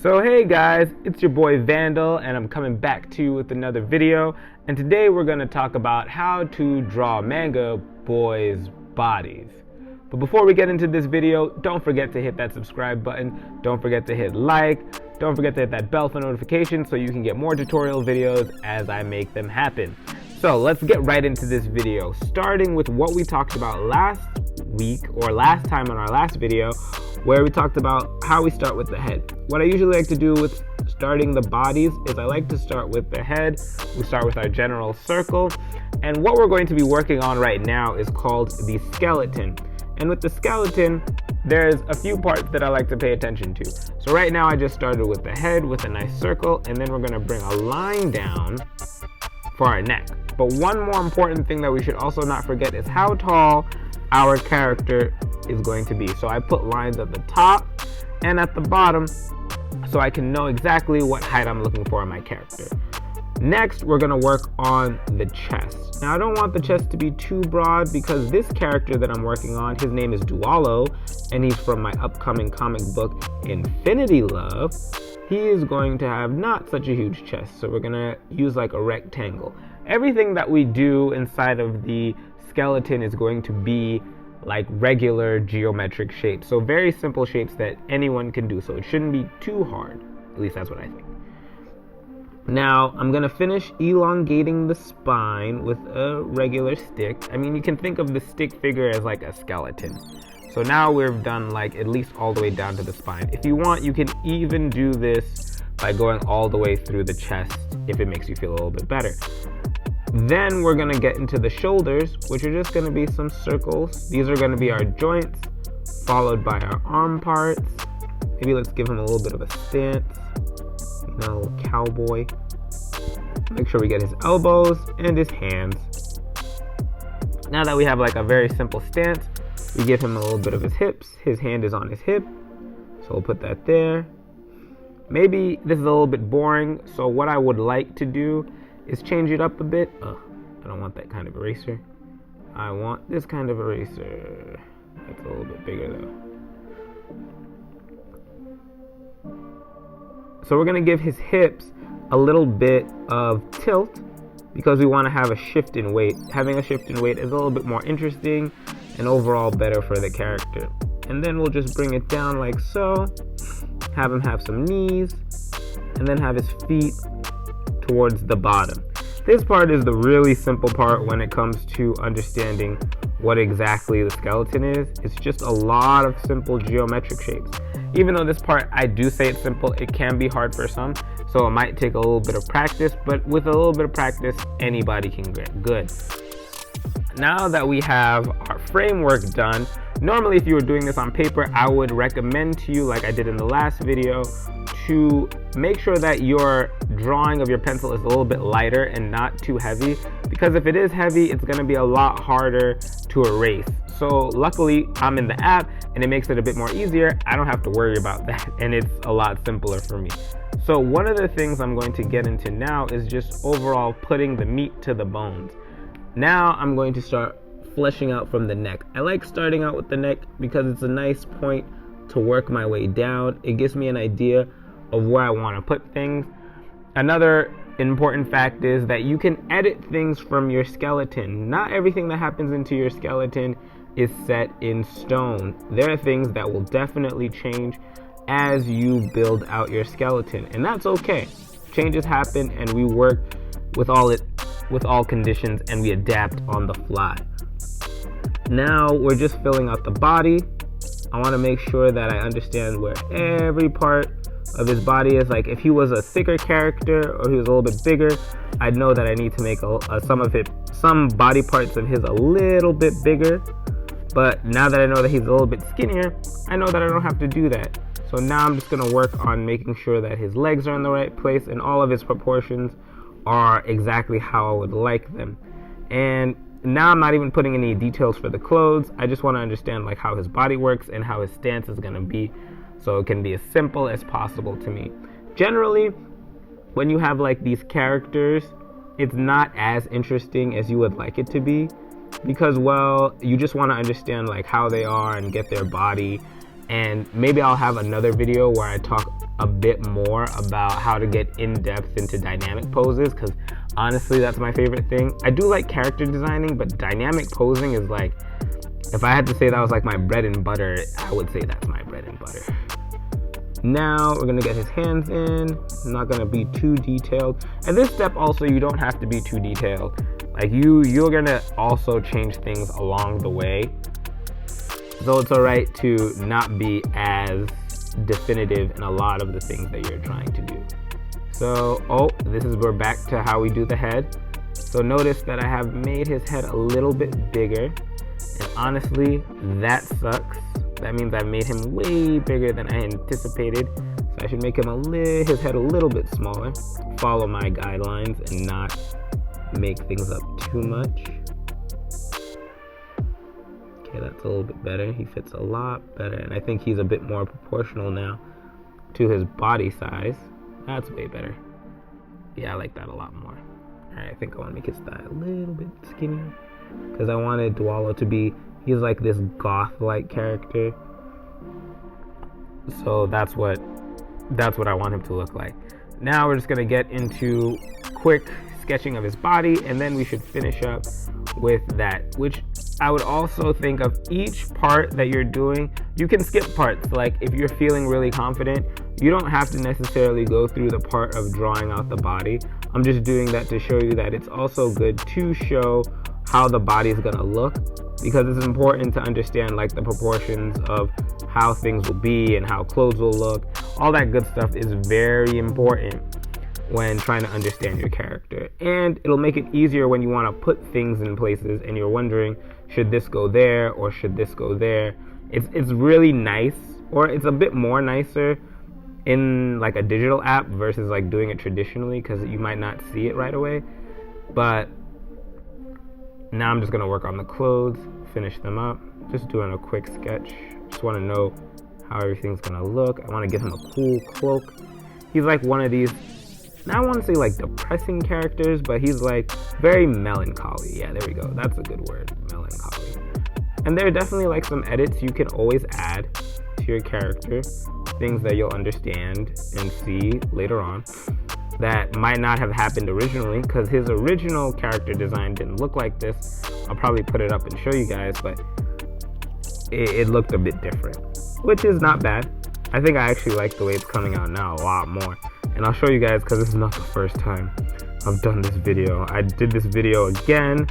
So hey guys, it's your boy Vandal and I'm coming back to you with another video, and today we're going to talk about how to draw manga boys' bodies. But before we get into this video, don't forget to hit that subscribe button, don't forget to hit like, don't forget to hit that bell for notifications so you can get more tutorial videos as I make them happen. So let's get right into this video, starting with what we talked about last week or last time on our last video, where we talked about how we start with the head. What I usually like to do with starting the bodies is I like to start with the head. We start with our general circle, and what we're going to be working on right now is called the skeleton. And with the skeleton, there's a few parts that I like to pay attention to. So right now I just started with the head with a nice circle, and then we're going to bring a line down for our neck. But one more important thing that we should also not forget is how tall our character is going to be. So I put lines at the top and at the bottom so I can know exactly what height I'm looking for in my character. Next, we're going to work on the chest. Now I don't want the chest to be too broad because this character that I'm working on, his name is Dualo, and he's from my upcoming comic book Infinity Love. He is going to have not such a huge chest, so we're going to use like a rectangle. Everything that we do inside of the skeleton is going to be like regular geometric shapes, so very simple shapes that anyone can do, so it shouldn't be too hard. At least that's what I think. Now I'm gonna finish elongating the spine with a regular stick. I mean, you can think of the stick figure as like a skeleton. So now we've done like at least all the way down to the spine. If you want, you can even do this by going all the way through the chest if it makes you feel a little bit better. Then we're going to get into the shoulders, which are just going to be some circles. These are going to be our joints, followed by our arm parts. Maybe let's give him a little bit of a stance, you know, a little cowboy. Make sure we get his elbows and his hands. Now that we have like a very simple stance, we give him a little bit of his hips. His hand is on his hip, so we'll put that there. Maybe this is a little bit boring, so what I would like to do is change it up a bit. I don't want that kind of eraser. I want this kind of eraser. It's a little bit bigger though. So we're going to give his hips a little bit of tilt because we want to have a shift in weight. Having a shift in weight is a little bit more interesting and overall better for the character. And then we'll just bring it down like so. Have him have some knees, and then have his feet towards the bottom. This part is the really simple part when it comes to understanding what exactly the skeleton is. It's just a lot of simple geometric shapes. Even though this part, I do say it's simple, it can be hard for some, so it might take a little bit of practice, but with a little bit of practice, anybody can get good. Now that we have our framework done, normally if you were doing this on paper, I would recommend to you, like I did in the last video, to make sure that your drawing of your pencil is a little bit lighter and not too heavy, because if it is heavy, it's going to be a lot harder to erase. So luckily I'm in the app and it makes it a bit more easier. I don't have to worry about that, and it's a lot simpler for me. So one of the things I'm going to get into now is just overall putting the meat to the bones. Now I'm going to start fleshing out from the neck. I like starting out with the neck because it's a nice point to work my way down. It gives me an idea of where I want to put things. Another important fact is that you can edit things from your skeleton. Not everything that happens into your skeleton is set in stone. There are things that will definitely change as you build out your skeleton, and that's okay. Changes happen and we work with all conditions and we adapt on the fly. Now we're just filling out the body. I want to make sure that I understand where every part of his body is. Like if he was a thicker character or he was a little bit bigger, I'd know that I need to make some body parts of his a little bit bigger. But now that I know that he's a little bit skinnier, I know that I don't have to do that. So now I'm just going to work on making sure that his legs are in the right place and all of his proportions are exactly how I would like them. And now I'm not even putting any details for the clothes. I just want to understand like how his body works and how his stance is going to be, so it can be as simple as possible to me. Generally, when you have like these characters, it's not as interesting as you would like it to be because, well, you just want to understand like how they are and get their body And maybe I'll have another video where I talk a bit more about how to get in depth into dynamic poses, because honestly that's my favorite thing. I do like character designing, but dynamic posing is like, if I had to say that was like my bread and butter, I would say that's my bread and butter. Now we're gonna get his hands in. I'm not gonna be too detailed. At this step also, you don't have to be too detailed. Like you're gonna also change things along the way. So it's alright to not be as definitive in a lot of the things that you're trying to do. So, we're back to how we do the head. So notice that I have made his head a little bit bigger. And honestly, that sucks. That means I made him way bigger than I anticipated. So I should make him his head a little bit smaller. Follow my guidelines and not make things up too much. Okay, that's a little bit better. He fits a lot better, and I think he's a bit more proportional now to his body size. That's way better. Yeah, I like that a lot more. Alright, I think I want to make his thigh a little bit skinnier, because I wanted Dualo to be, he's like this goth-like character. So that's what I want him to look like. Now we're just going to get into quick sketching of his body, and then we should finish up with that, which I would also think of each part that you're doing. You can skip parts, like if you're feeling really confident, you don't have to necessarily go through the part of drawing out the body. I'm just doing that to show you that it's also good to show how the body is going to look, because it's important to understand like the proportions of how things will be and how clothes will look. All that good stuff is very important when trying to understand your character, and it'll make it easier when you want to put things in places and you're wondering, should this go there or should this go there. It's really nice, or it's a bit more nicer in like a digital app versus like doing it traditionally, because you might not see it right away. But now I'm just going to work on the clothes, finish them up, just doing a quick sketch. Just want to know how everything's going to look. I want to give him a cool cloak. He's like one of these, now I want to say like depressing characters, but he's like very melancholy. Yeah, there we go. That's a good word, melancholy. And there are definitely like some edits you can always add to your character, things that you'll understand and see later on that might not have happened originally, because his original character design didn't look like this. I'll probably put it up and show you guys, but it looked a bit different, which is not bad. I think I actually like the way it's coming out now a lot more. And I'll show you guys, because this is not the first time I've done this video. I did this video again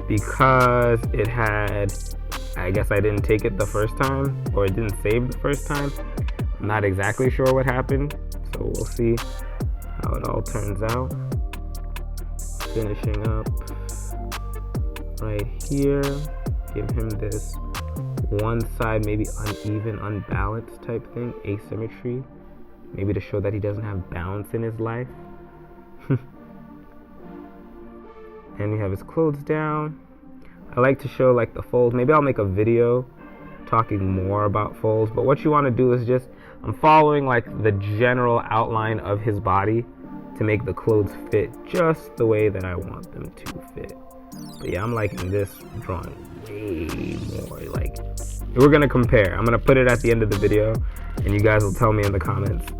because it had, I guess I didn't take it the first time, or it didn't save the first time. I'm not exactly sure what happened, so we'll see how it all turns out. Finishing up right here. Give him this one side maybe uneven, unbalanced type thing, asymmetry. Maybe to show that he doesn't have balance in his life. And we have his clothes down. I like to show like the folds. Maybe I'll make a video talking more about folds, but what you want to do is just, I'm following like the general outline of his body to make the clothes fit just the way that I want them to fit. But yeah, I'm liking this drawing way more. Like, we're gonna compare. I'm gonna put it at the end of the video, and you guys will tell me in the comments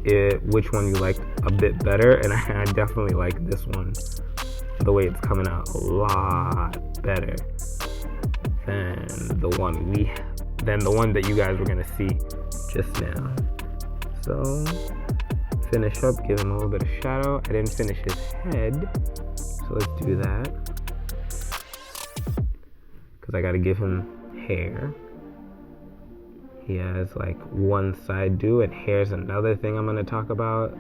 which one you liked a bit better. And I definitely like this one, the way it's coming out a lot better than the one that you guys were gonna see just now. So finish up, give him a little bit of shadow. I didn't finish his head, so let's do that, because I gotta give him hair. He has like one side do, and hair's another thing I'm going to talk about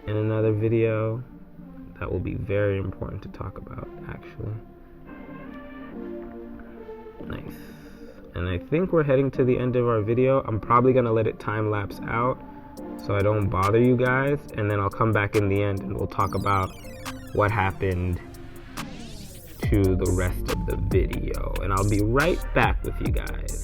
in another video. That will be very important to talk about, actually. Nice. And I think we're heading to the end of our video. I'm probably going to let it time lapse out so I don't bother you guys, and then I'll come back in the end and we'll talk about what happened to the rest of the video. And I'll be right back with you guys.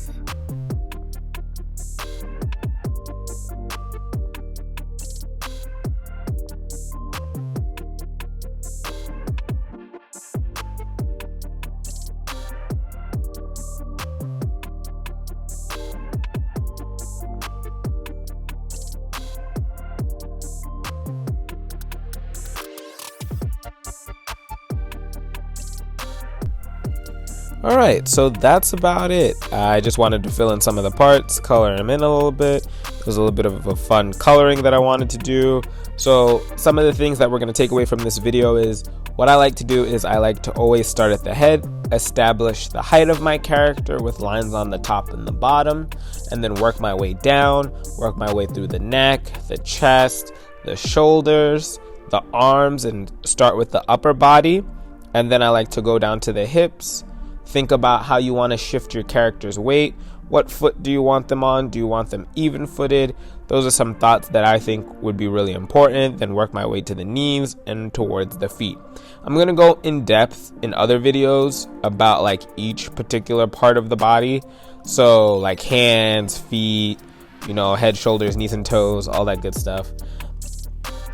Alright, so that's about it. I just wanted to fill in some of the parts, color them in a little bit. It was a little bit of a fun coloring that I wanted to do. So some of the things that we're going to take away from this video is, what I like to do is I like to always start at the head, establish the height of my character with lines on the top and the bottom, and then work my way down, work my way through the neck, the chest, the shoulders, the arms, and start with the upper body. And then I like to go down to the hips. Think about how you want to shift your character's weight. What foot do you want them on? Do you want them even footed? Those are some thoughts that I think would be really important. Then work my way to the knees and towards the feet. I'm going to go in depth in other videos about like each particular part of the body. So like hands, feet, you know, head, shoulders, knees and toes, all that good stuff.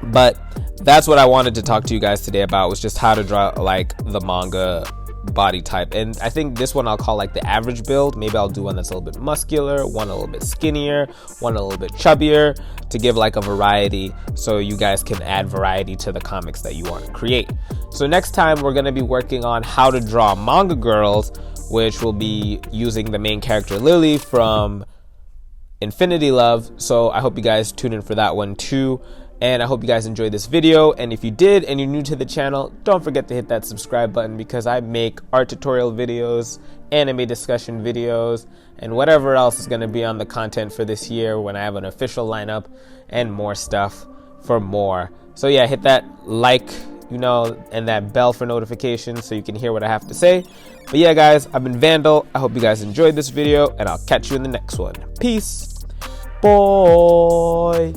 But that's what I wanted to talk to you guys today about, was just how to draw like the manga body type. And I think this one I'll call like the average build. Maybe I'll do one that's a little bit muscular, one a little bit skinnier, one a little bit chubbier, to give like a variety, so you guys can add variety to the comics that you want to create. So next time we're going to be working on how to draw manga girls, which will be using the main character Lily from Infinity Love. So I hope you guys tune in for that one too. And I hope you guys enjoyed this video. And if you did and you're new to the channel, don't forget to hit that subscribe button, because I make art tutorial videos, anime discussion videos, and whatever else is going to be on the content for this year when I have an official lineup and more stuff for more. So yeah, hit that like, you know, and that bell for notifications so you can hear what I have to say. But yeah, guys, I've been Vandal. I hope you guys enjoyed this video, and I'll catch you in the next one. Peace. Boy.